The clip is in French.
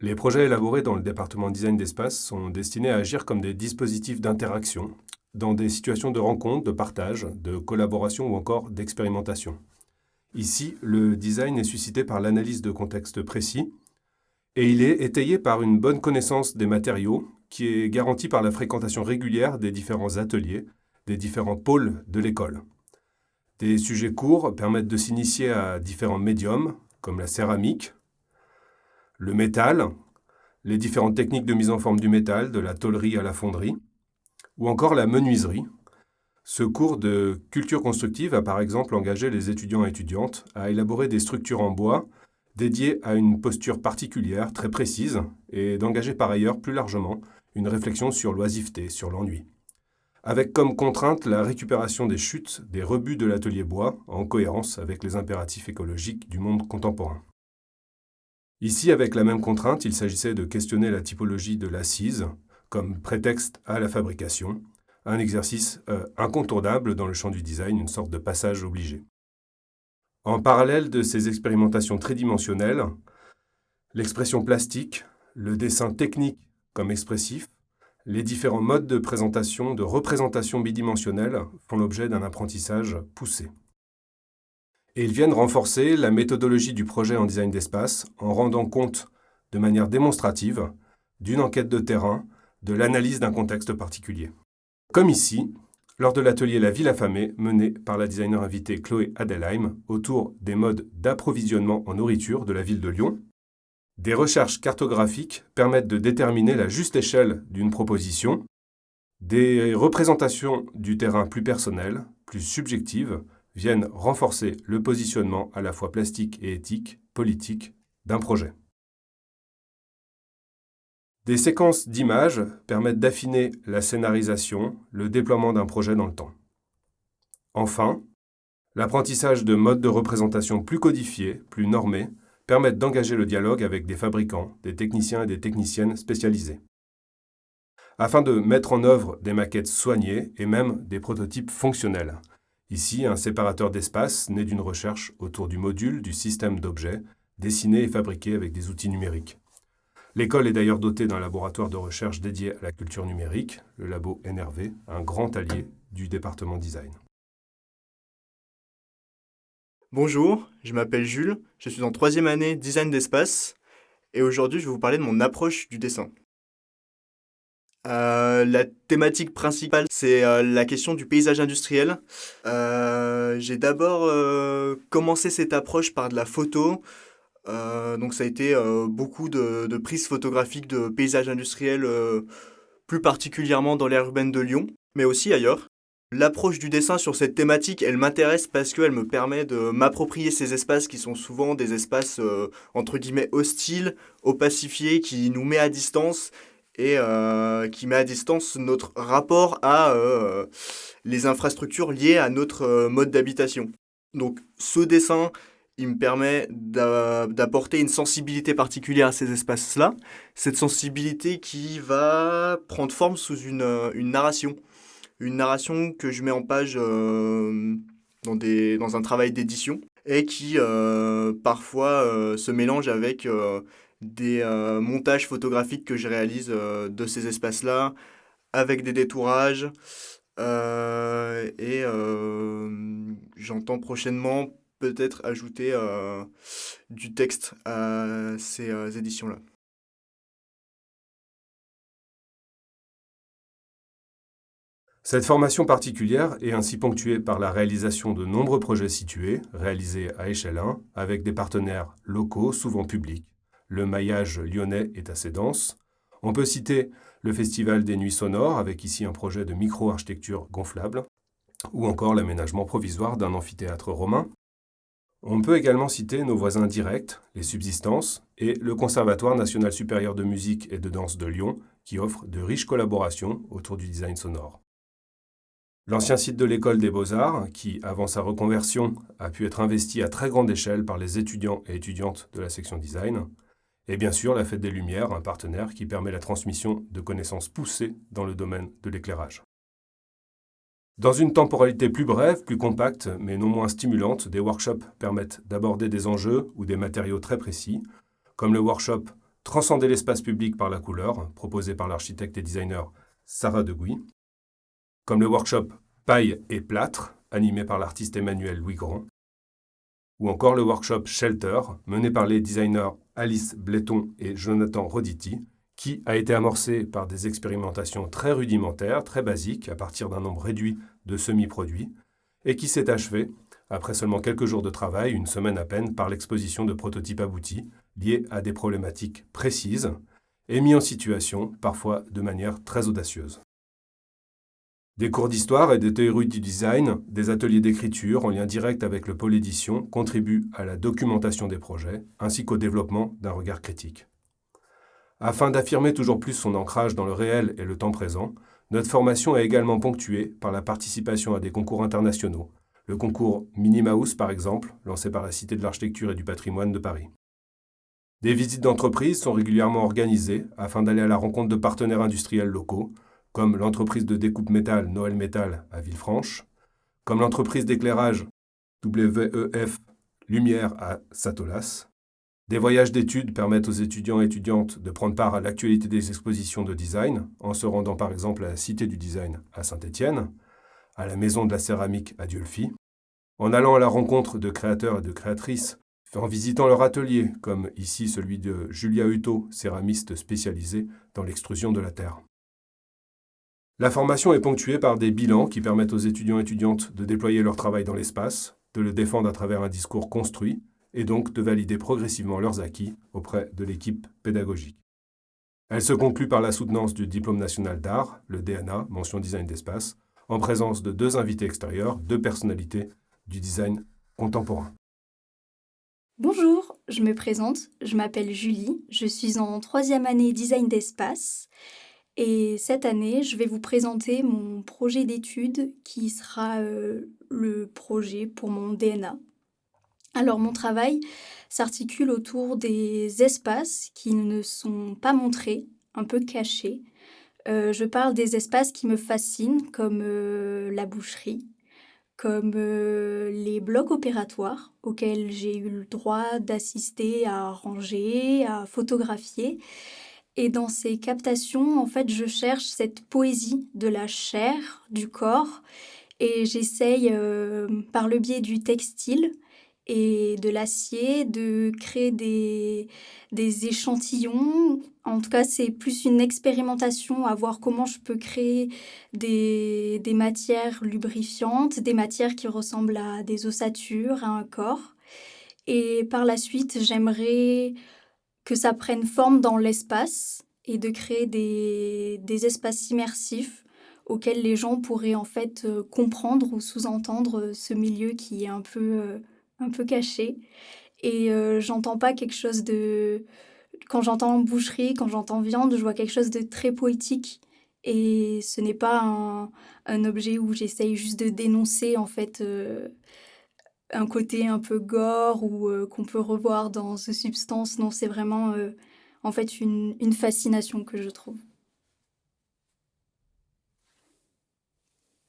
Les projets élaborés dans le département design d'espace sont destinés à agir comme des dispositifs d'interaction dans des situations de rencontre, de partage, de collaboration ou encore d'expérimentation. Ici, le design est suscité par l'analyse de contextes précis et il est étayé par une bonne connaissance des matériaux qui est garantie par la fréquentation régulière des différents ateliers, des différents pôles de l'école. Des sujets courts permettent de s'initier à différents médiums comme la céramique, le métal, les différentes techniques de mise en forme du métal, de la tôlerie à la fonderie, ou encore la menuiserie. Ce cours de culture constructive a par exemple engagé les étudiants et étudiantes à élaborer des structures en bois dédiées à une posture particulière, très précise, et d'engager par ailleurs plus largement une réflexion sur l'oisiveté, sur l'ennui. Avec comme contrainte la récupération des chutes, des rebuts de l'atelier bois, en cohérence avec les impératifs écologiques du monde contemporain. Ici, avec la même contrainte, il s'agissait de questionner la typologie de l'assise comme prétexte à la fabrication, un exercice incontournable dans le champ du design, une sorte de passage obligé. En parallèle de ces expérimentations tridimensionnelles, l'expression plastique, le dessin technique comme expressif, les différents modes de présentation, de représentation bidimensionnelle font l'objet d'un apprentissage poussé. Et ils viennent renforcer la méthodologie du projet en design d'espace en rendant compte de manière démonstrative d'une enquête de terrain, de l'analyse d'un contexte particulier. Comme ici, lors de l'atelier La ville affamée mené par la designer invitée Chloé Adelheim autour des modes d'approvisionnement en nourriture de la ville de Lyon, des recherches cartographiques permettent de déterminer la juste échelle d'une proposition, des représentations du terrain plus personnelles, plus subjectives, viennent renforcer le positionnement à la fois plastique et éthique, politique, d'un projet. Des séquences d'images permettent d'affiner la scénarisation, le déploiement d'un projet dans le temps. Enfin, l'apprentissage de modes de représentation plus codifiés, plus normés, permettent d'engager le dialogue avec des fabricants, des techniciens et des techniciennes spécialisés, afin de mettre en œuvre des maquettes soignées et même des prototypes fonctionnels. Ici, un séparateur d'espace né d'une recherche autour du module du système d'objets, dessiné et fabriqué avec des outils numériques. L'école est d'ailleurs dotée d'un laboratoire de recherche dédié à la culture numérique, le labo NRV, un grand allié du département design. Bonjour, je m'appelle Jules, je suis en 3e année design d'espace et aujourd'hui je vais vous parler de mon approche du dessin. La thématique principale, c'est la question du paysage industriel. J'ai d'abord commencé cette approche par de la photo. Donc ça a été beaucoup de prises photographiques de paysages industriels, plus particulièrement dans l'aire urbaine de Lyon, mais aussi ailleurs. L'approche du dessin sur cette thématique, elle m'intéresse parce qu'elle me permet de m'approprier ces espaces qui sont souvent des espaces entre guillemets hostiles, opacifiés, qui nous met à distance et qui met à distance notre rapport à les infrastructures liées à notre mode d'habitation. Donc ce dessin, il me permet d'apporter une sensibilité particulière à ces espaces-là, cette sensibilité qui va prendre forme sous une narration. Une narration que je mets en page dans un travail d'édition et qui parfois se mélange avec des montages photographiques que je réalise de ces espaces-là, avec des détourages. Et j'entends prochainement peut-être ajouter du texte à ces éditions-là. Cette formation particulière est ainsi ponctuée par la réalisation de nombreux projets situés, réalisés à échelle 1, avec des partenaires locaux, souvent publics. Le maillage lyonnais est assez dense. On peut citer le Festival des Nuits Sonores, avec ici un projet de micro-architecture gonflable, ou encore l'aménagement provisoire d'un amphithéâtre romain. On peut également citer nos voisins directs, les Subsistances, et le Conservatoire national supérieur de musique et de danse de Lyon, qui offre de riches collaborations autour du design sonore. L'ancien site de l'école des Beaux-Arts, qui, avant sa reconversion, a pu être investi à très grande échelle par les étudiants et étudiantes de la section design, et bien sûr la Fête des Lumières, un partenaire qui permet la transmission de connaissances poussées dans le domaine de l'éclairage. Dans une temporalité plus brève, plus compacte, mais non moins stimulante, des workshops permettent d'aborder des enjeux ou des matériaux très précis, comme le workshop Transcender l'espace public par la couleur, proposé par l'architecte et designer Sarah Deguy, comme le workshop Paille et plâtre, animé par l'artiste Emmanuel Louis Grand, ou encore le workshop Shelter, mené par les designers Alice Bletton et Jonathan Roditi, qui a été amorcé par des expérimentations très rudimentaires, très basiques, à partir d'un nombre réduit de semi-produits, et qui s'est achevé, après seulement quelques jours de travail, une semaine à peine, par l'exposition de prototypes aboutis, liés à des problématiques précises, et mis en situation, parfois de manière très audacieuse. Des cours d'histoire et de théorie du design, des ateliers d'écriture en lien direct avec le pôle édition contribuent à la documentation des projets, ainsi qu'au développement d'un regard critique. Afin d'affirmer toujours plus son ancrage dans le réel et le temps présent, notre formation est également ponctuée par la participation à des concours internationaux, le concours Minnie Mouse par exemple, lancé par la Cité de l'Architecture et du Patrimoine de Paris. Des visites d'entreprise sont régulièrement organisées afin d'aller à la rencontre de partenaires industriels locaux, comme l'entreprise de découpe métal Noël Métal à Villefranche, comme l'entreprise d'éclairage WEF Lumière à Satolas. Des voyages d'études permettent aux étudiants et étudiantes de prendre part à l'actualité des expositions de design, en se rendant par exemple à la Cité du Design à Saint-Étienne, à la Maison de la Céramique à Dieulefit, en allant à la rencontre de créateurs et de créatrices, en visitant leur atelier, comme ici celui de Julia Hutto, céramiste spécialisée dans l'extrusion de la terre. La formation est ponctuée par des bilans qui permettent aux étudiants et étudiantes de déployer leur travail dans l'espace, de le défendre à travers un discours construit, et donc de valider progressivement leurs acquis auprès de l'équipe pédagogique. Elle se conclut par la soutenance du Diplôme national d'art, le DNA, mention design d'espace, en présence de 2 invités extérieurs, 2 personnalités du design contemporain. Bonjour, je me présente, je m'appelle Julie, je suis en 3e année design d'espace et cette année je vais vous présenter mon projet d'étude qui sera le projet pour mon DNA. Alors mon travail s'articule autour des espaces qui ne sont pas montrés, un peu cachés. Je parle des espaces qui me fascinent comme la boucherie, comme les blocs opératoires auxquels j'ai eu le droit d'assister à ranger, à photographier. Et dans ces captations, en fait, je cherche cette poésie de la chair, du corps, et j'essaye, par le biais du textile et de l'acier, de créer des échantillons. En tout cas, c'est plus une expérimentation à voir comment je peux créer des matières lubrifiantes, des matières qui ressemblent à des ossatures, à un corps. Et par la suite, j'aimerais que ça prenne forme dans l'espace et de créer des espaces immersifs auxquels les gens pourraient en fait comprendre ou sous-entendre ce milieu qui est un peu caché. Et j'entends pas quelque chose de... Quand j'entends boucherie, quand j'entends viande, je vois quelque chose de très poétique. Et ce n'est pas un objet où j'essaye juste de dénoncer en fait un côté un peu gore ou qu'on peut revoir dans The Substance. Non, c'est vraiment en fait une fascination que je trouve.